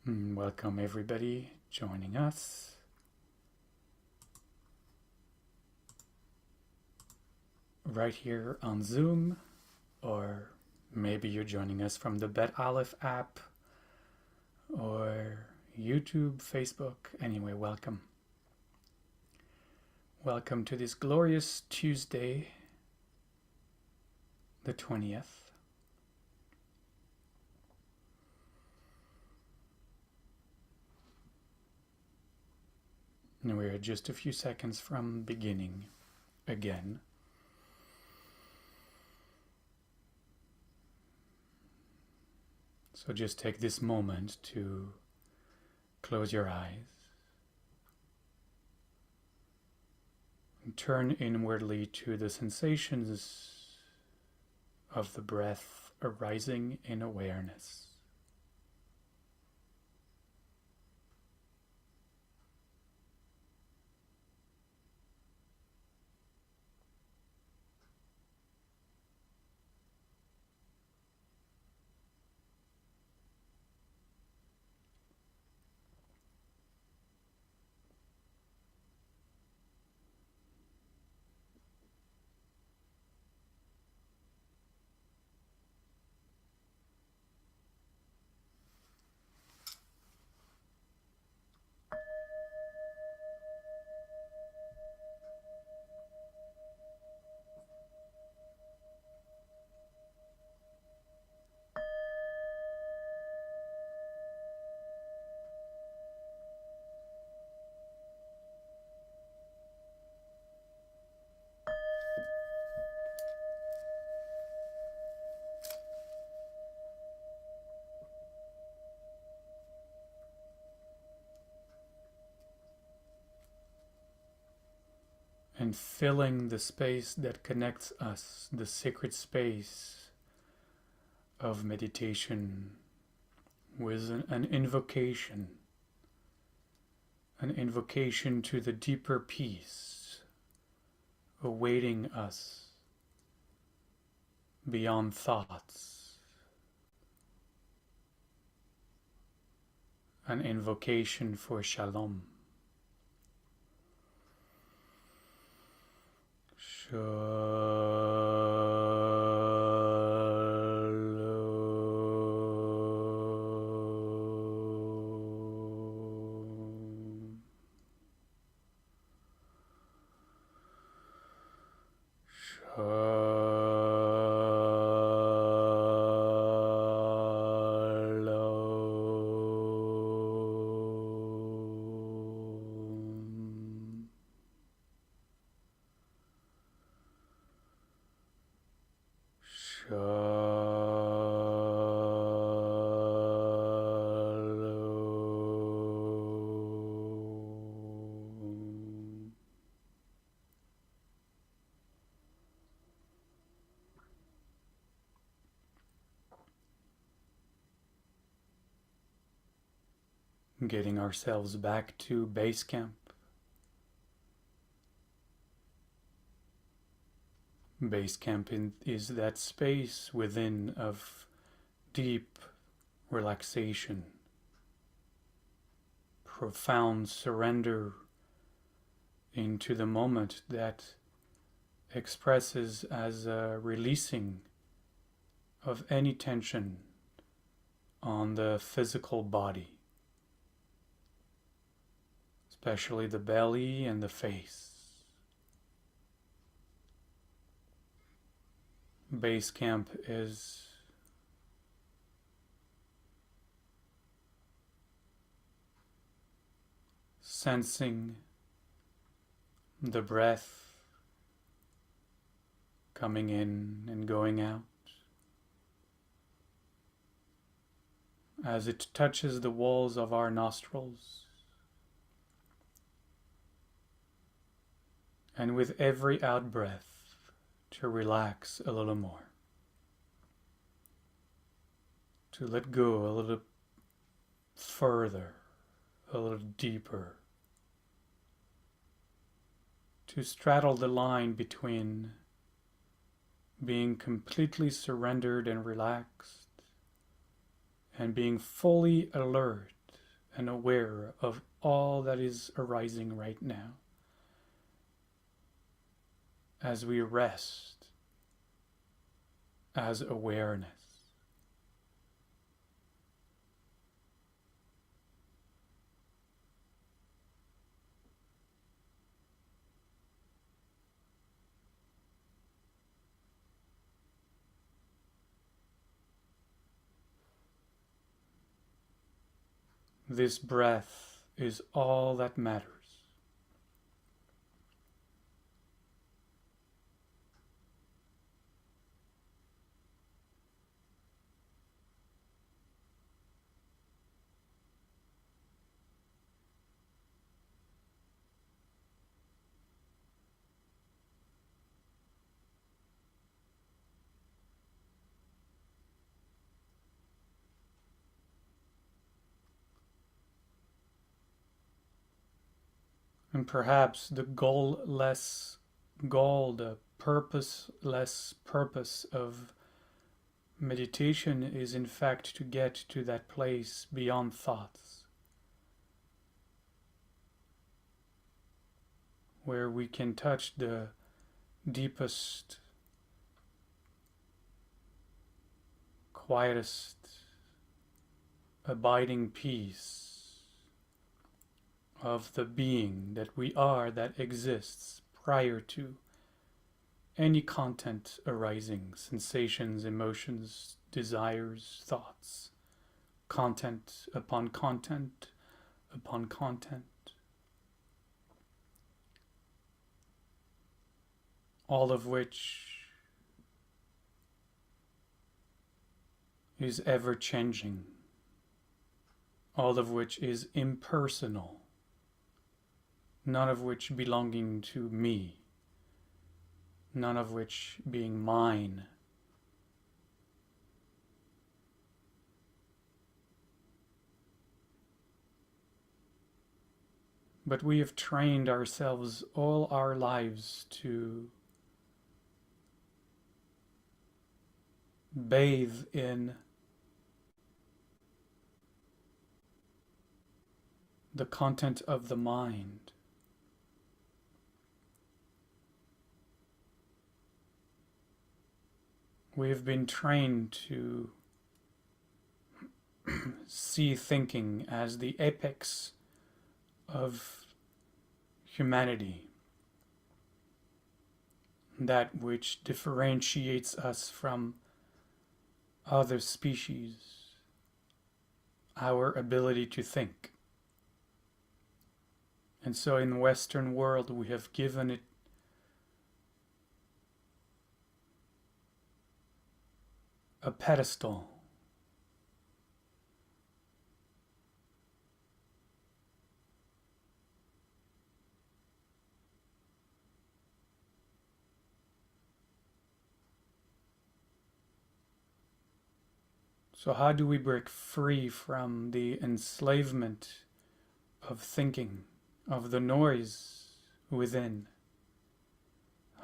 Welcome everybody joining us. Right here on Zoom, or maybe you're joining us from the Bet Aleph app, or YouTube, Facebook. Anyway, welcome. Welcome to this glorious Tuesday, the 20th. And we're just a few seconds from beginning again. So just take this moment to close your eyes and turn inwardly to the sensations of the breath arising in awareness. And filling the space that connects us, the sacred space of meditation, with an invocation to the deeper peace awaiting us beyond thoughts, an invocation for shalom. Getting ourselves back to base camp. Base camp is that space within of deep relaxation, profound surrender into the moment that expresses as a releasing of any tension on the physical body, especially the belly and the face. Base camp is sensing the breath coming in and going out as it touches the walls of our nostrils. And with every out-breath, to relax a little more, to let go a little further, a little deeper, to straddle the line between being completely surrendered and relaxed and being fully alert and aware of all that is arising right now as we rest as awareness. This breath is all that matters. And perhaps the the purposeless purpose of meditation is in fact to get to that place beyond thoughts, where we can touch the deepest, quietest, abiding peace of the being that we are, that exists prior to any content arising, sensations, emotions, desires, thoughts, content upon content upon content, all of which is ever changing, all of which is impersonal, none of which belonging to me, none of which being mine. But we have trained ourselves all our lives to bathe in the content of the mind. We have been trained to see thinking as the apex of humanity, that which differentiates us from other species, our ability to think. And so in the Western world we have given it a pedestal. So how do we break free from the enslavement of thinking, of the noise within?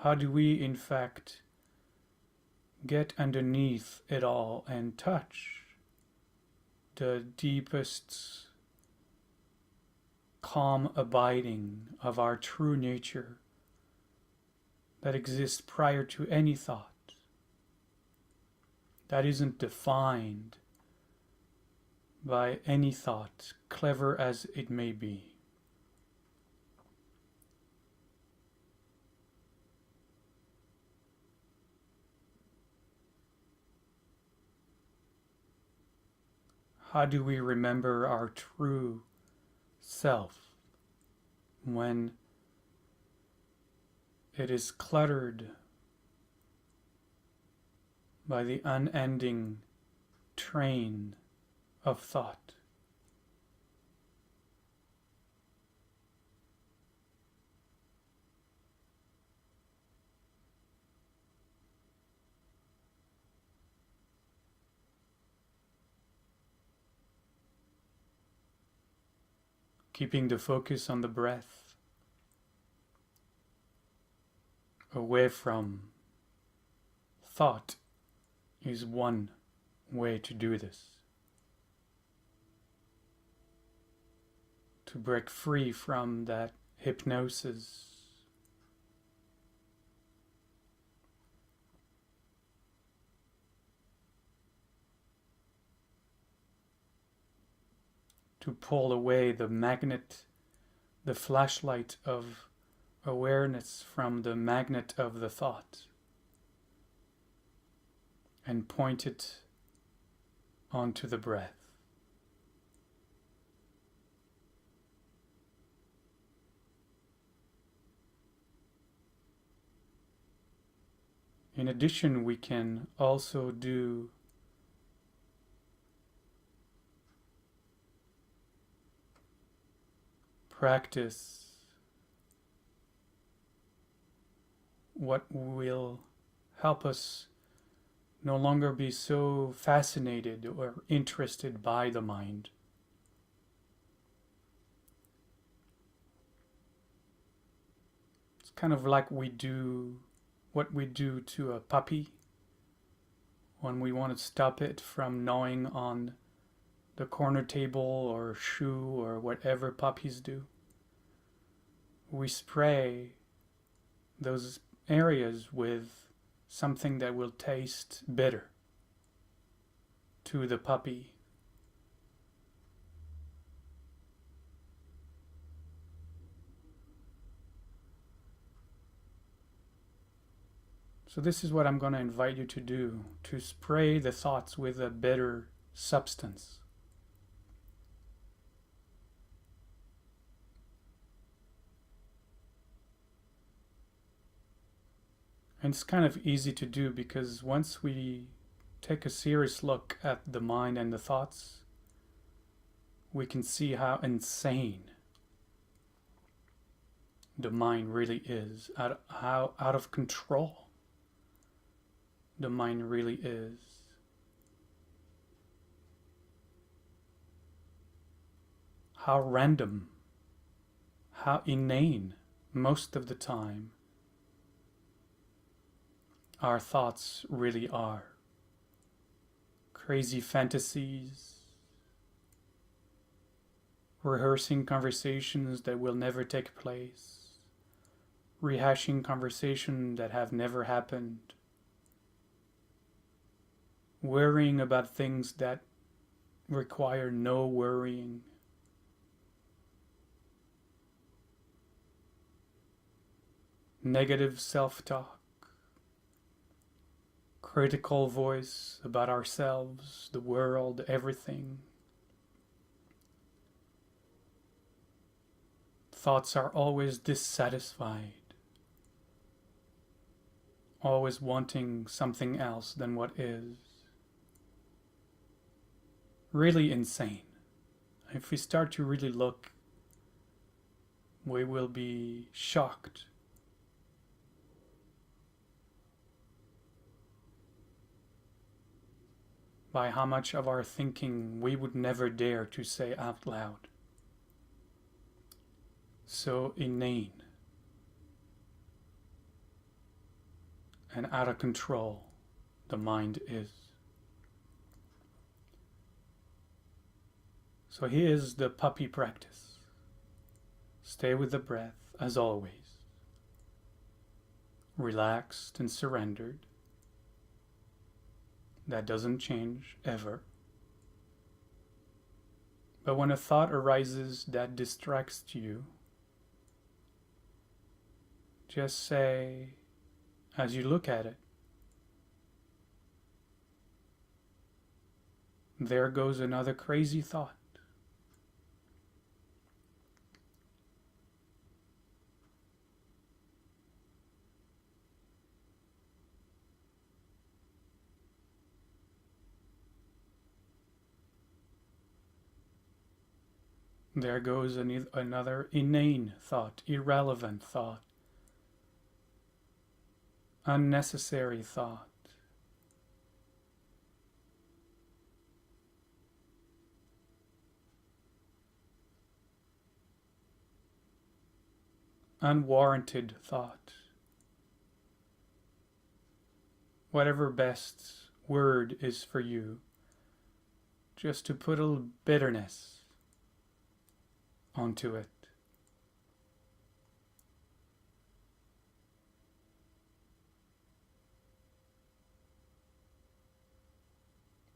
How do we, in fact, get underneath it all and touch the deepest calm abiding of our true nature that exists prior to any thought, that isn't defined by any thought, clever as it may be? How do we remember our true self when it is cluttered by the unending train of thought? Keeping the focus on the breath, away from thought, is one way to do this. to break free from that hypnosis. To pull away the magnet, the flashlight of awareness from the magnet of the thought, and point it onto the breath. In addition, we can also do practice what will help us no longer be so fascinated or interested by the mind. It's kind of like what we do to a puppy when we want to stop it from gnawing on the corner table or shoe or whatever puppies do. We spray those areas with something that will taste bitter to the puppy. So this is what I'm going to invite you to do, to spray the thoughts with a bitter substance. And it's kind of easy to do because once we take a serious look at the mind and the thoughts, we can see how insane the mind really is, how out of control the mind really is. How random, how inane most of the time our thoughts really are. Crazy fantasies, rehearsing conversations that will never take place, rehashing conversations that have never happened, worrying about things that require no worrying. Negative self-talk, critical voice about ourselves, the world, everything. Thoughts are always dissatisfied, always wanting something else than what is. Really insane. If we start to really look, we will be shocked by how much of our thinking we would never dare to say out loud. So inane and out of control the mind is. So here's the puppy practice. Stay with the breath as always, relaxed and surrendered. That doesn't change ever. But when a thought arises that distracts you, just say, as you look at it, there goes another crazy thought. There goes another inane thought, irrelevant thought, unnecessary thought. Unwarranted thought. Whatever best word is for you, just to put a little bitterness onto it.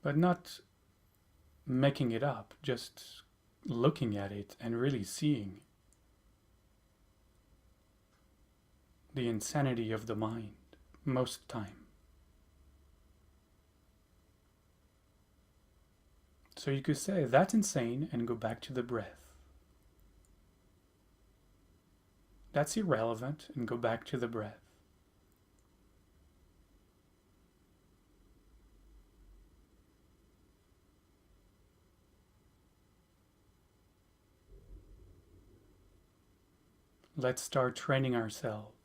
But not making it up, just looking at it and really seeing the insanity of the mind most time. So you could say that's insane and go back to the breath. That's irrelevant and go back to the breath. Let's start training ourselves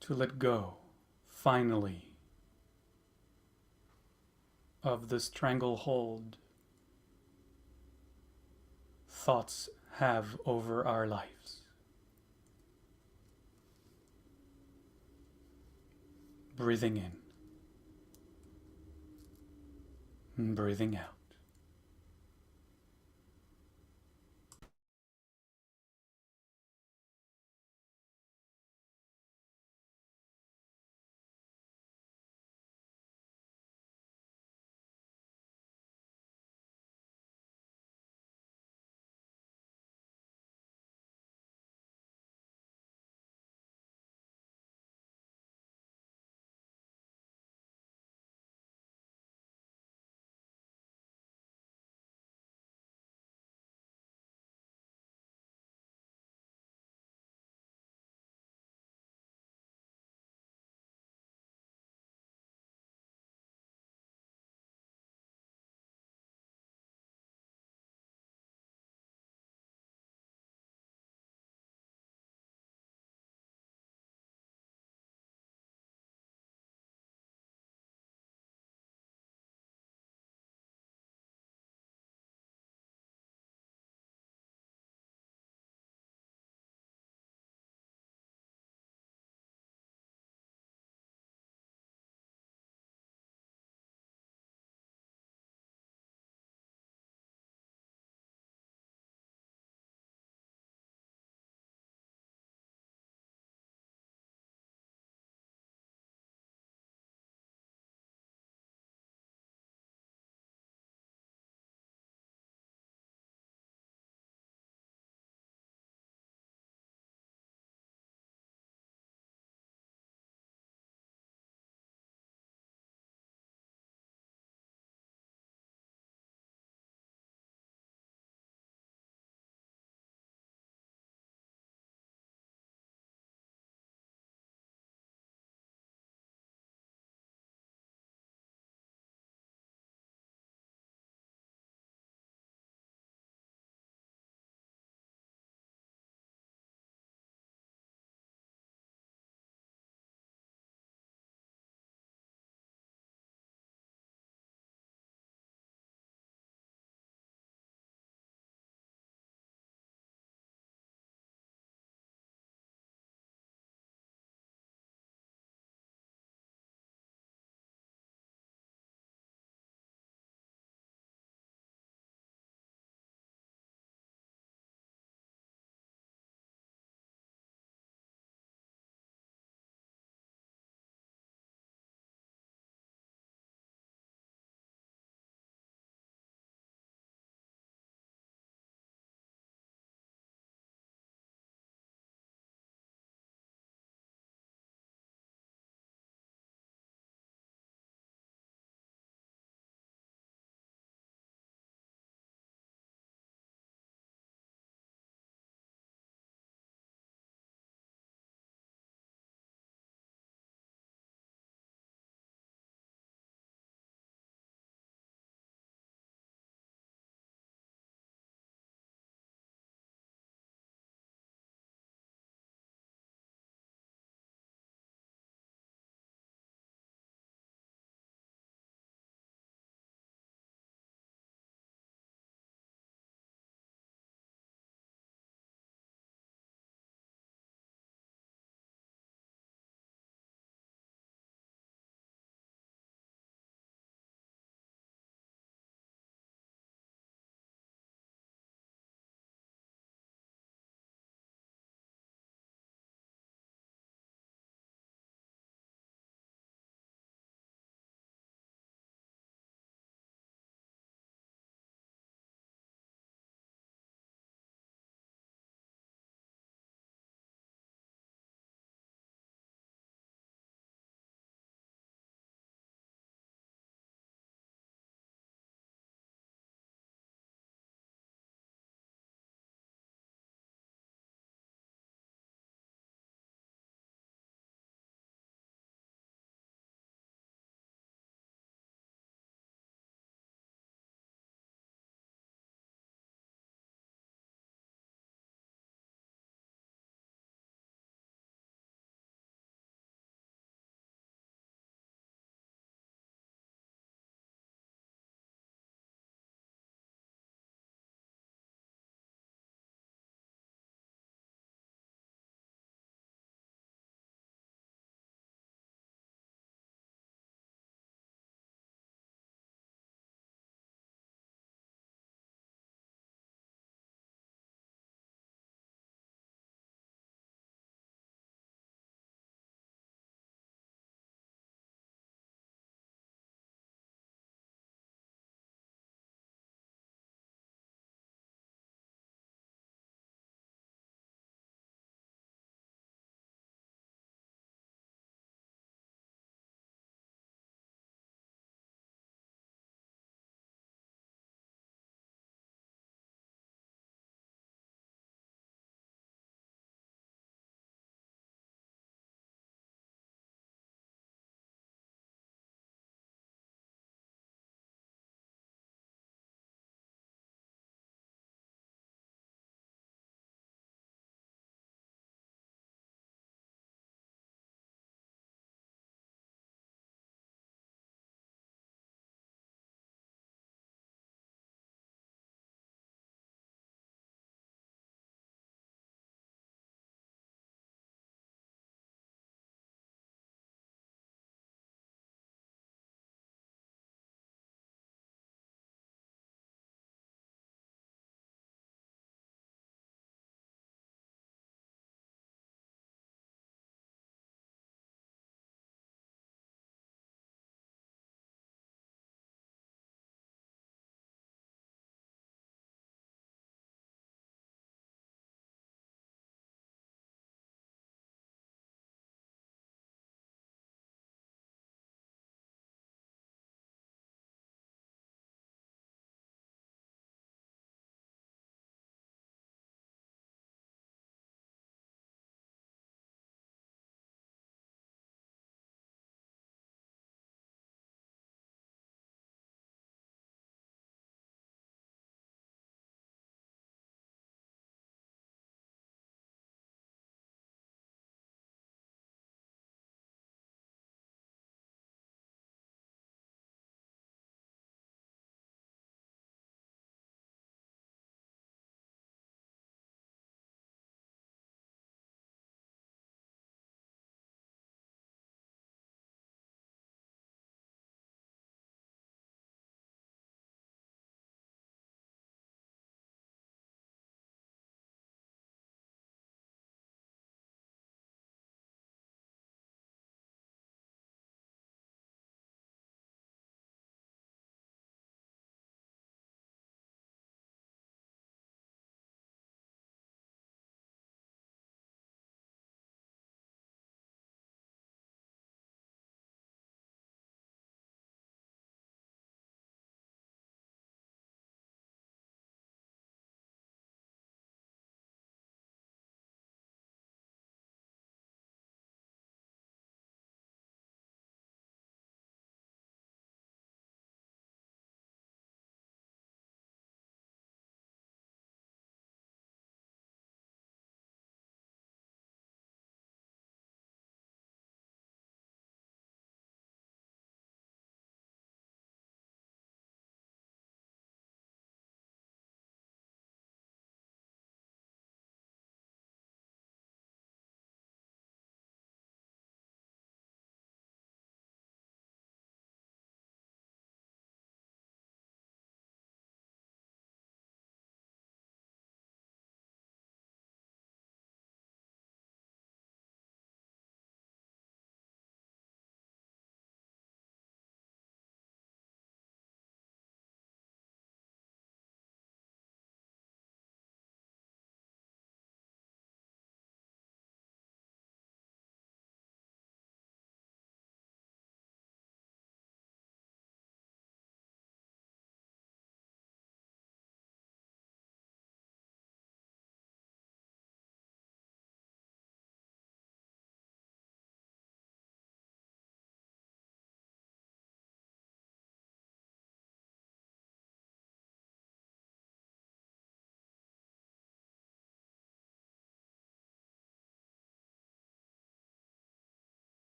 to let go, finally, of the stranglehold thoughts have over our lives. Breathing in and breathing out.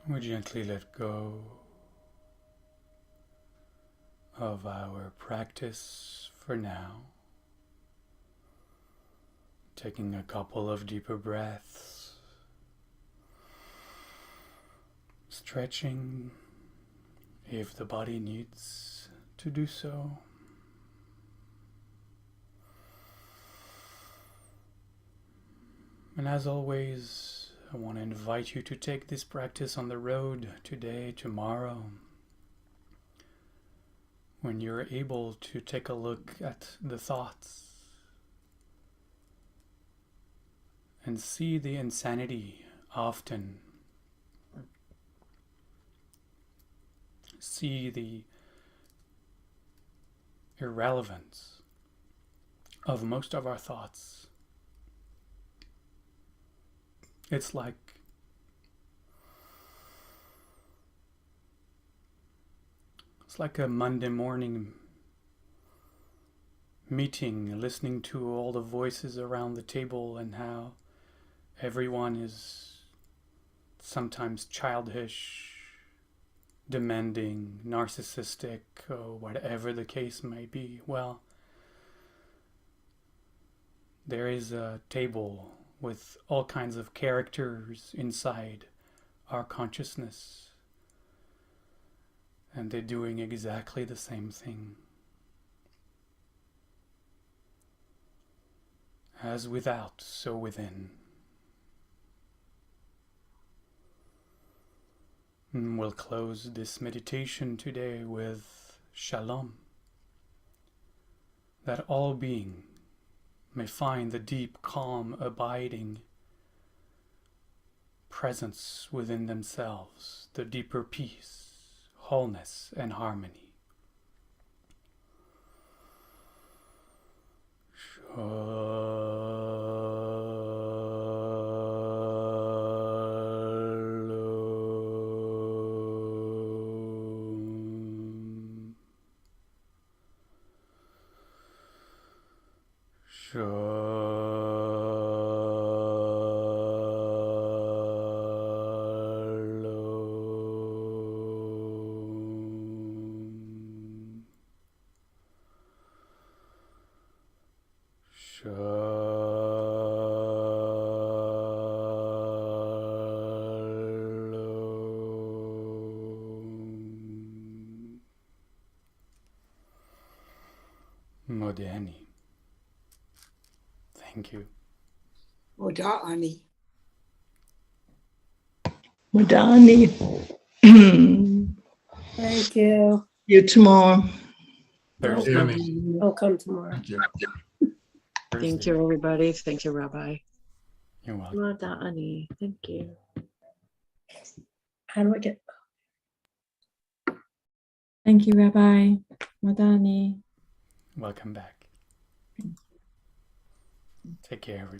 we gently let go of our practice for now, taking a couple of deeper breaths, stretching if the body needs to do so. And as always, I want to invite you to take this practice on the road today, tomorrow, when you're able to take a look at the thoughts and see the insanity often, see the irrelevance of most of our thoughts. It's like a Monday morning meeting, listening to all the voices around the table and how everyone is sometimes childish, demanding, narcissistic, or whatever the case may be. Well, there is a table with all kinds of characters inside our consciousness, and they're doing exactly the same thing. As without, so within. And we'll close this meditation today with Shalom, that all being may find the deep, calm, abiding presence within themselves, the deeper peace, wholeness, and harmony. Modani. Thank you. Modani. Madani. Thank you. You tomorrow. Thursday. I'll come tomorrow. Thank you. Thank you, everybody. Thank you, Rabbi. You're welcome. Madani. Thank you. How do I get? Thank you, Rabbi. Madani. Welcome back. Take care, everybody.